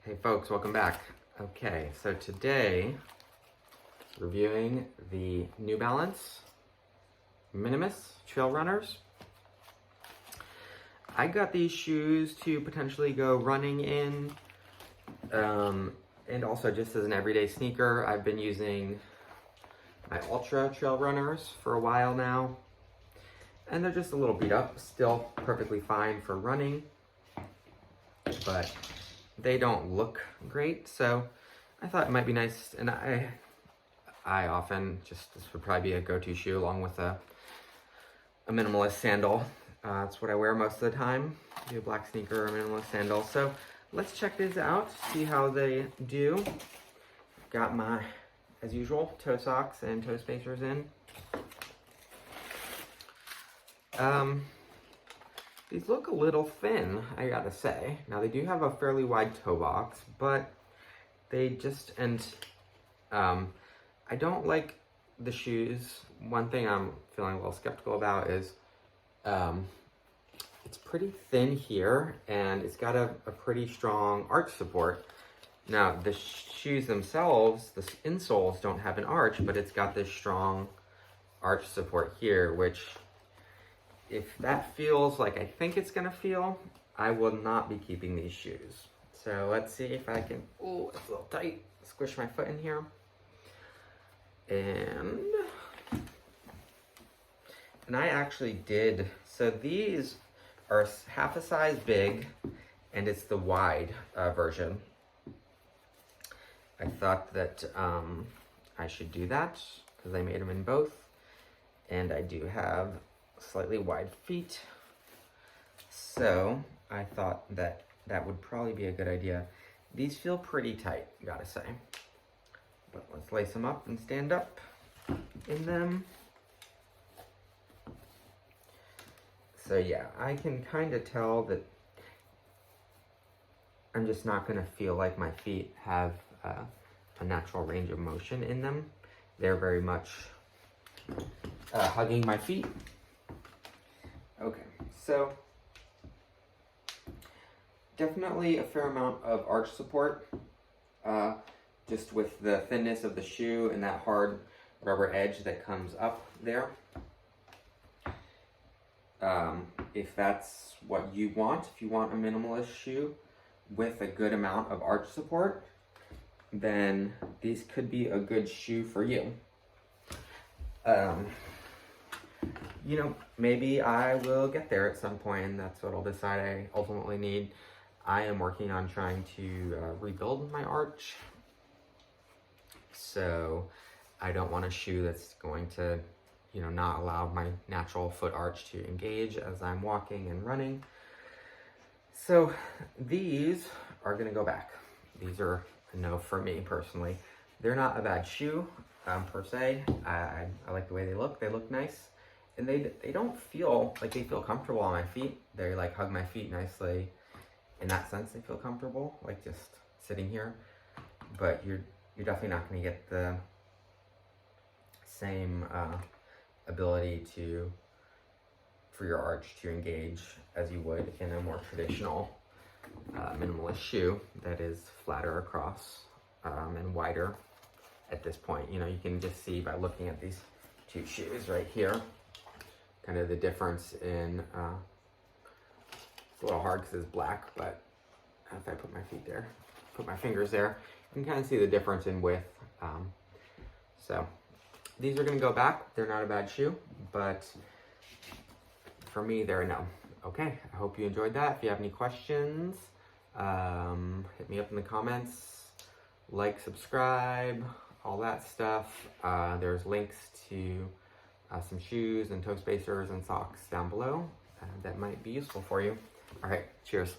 Hey folks, welcome back. Okay, so today, reviewing the New Balance Minimus Trail Runners. I got these shoes to potentially go running in, and also just as an everyday sneaker. I've been using my Ultra Trail Runners for a while now, and they're just a little beat up, still perfectly fine for running, but they don't look great, so I thought it might be nice, and I often this would probably be a go-to shoe along with a minimalist sandal. That's what I wear most of the time, a black sneaker or a minimalist sandal. So let's check these out, see how they do. Got my, as usual, toe socks and toe spacers in. These look a little thin, I gotta say. Now they do have a fairly wide toe box, but they just, I don't like the shoes. One thing I'm feeling a little skeptical about is it's pretty thin here, and it's got a pretty strong arch support. Now the shoes themselves, the insoles don't have an arch, but it's got this strong arch support here, which if that feels like I think it's gonna feel, I will not be keeping these shoes. So let's see if I can, oh, it's a little tight, squish my foot in here. And I actually did, so these are half a size big, and it's the wide version. I thought that I should do that because I made them in both, and I do have slightly wide feet, so I thought that that would probably be a good idea. These feel pretty tight, gotta say, but let's lace them up and stand up in them. So yeah, I can kind of tell that I'm just not gonna feel like my feet have a natural range of motion in them. They're very much hugging my feet. Okay, so definitely a fair amount of arch support, just with the thinness of the shoe and that hard rubber edge that comes up there. If that's what you want, if you want a minimalist shoe with a good amount of arch support, then these could be a good shoe for you. You know, maybe I will get there at some point, and that's what I'll decide I ultimately need. I am working on trying to rebuild my arch, so I don't want a shoe that's going to, you know, not allow my natural foot arch to engage as I'm walking and running. So these are gonna go back. These are a no for me personally. They're not a bad shoe per se. I like the way they look. They look nice. And they don't feel like they feel comfortable on my feet. They like hug my feet nicely. In that sense, they feel comfortable, like just sitting here. But you're definitely not going to get the same ability for your arch to engage as you would in a more traditional minimalist shoe that is flatter across and wider at this point. You know, you can just see by looking at these two shoes right here, kind of the difference in, it's a little hard because it's black, but if I put my feet there, put my fingers there, you can kind of see the difference in width. So these are going to go back. They're not a bad shoe, but for me, they're a no. Okay, I hope you enjoyed that. If you have any questions, hit me up in the comments, like, subscribe, all that stuff. There's links to some shoes and toe spacers and socks down below that might be useful for you. All right, cheers.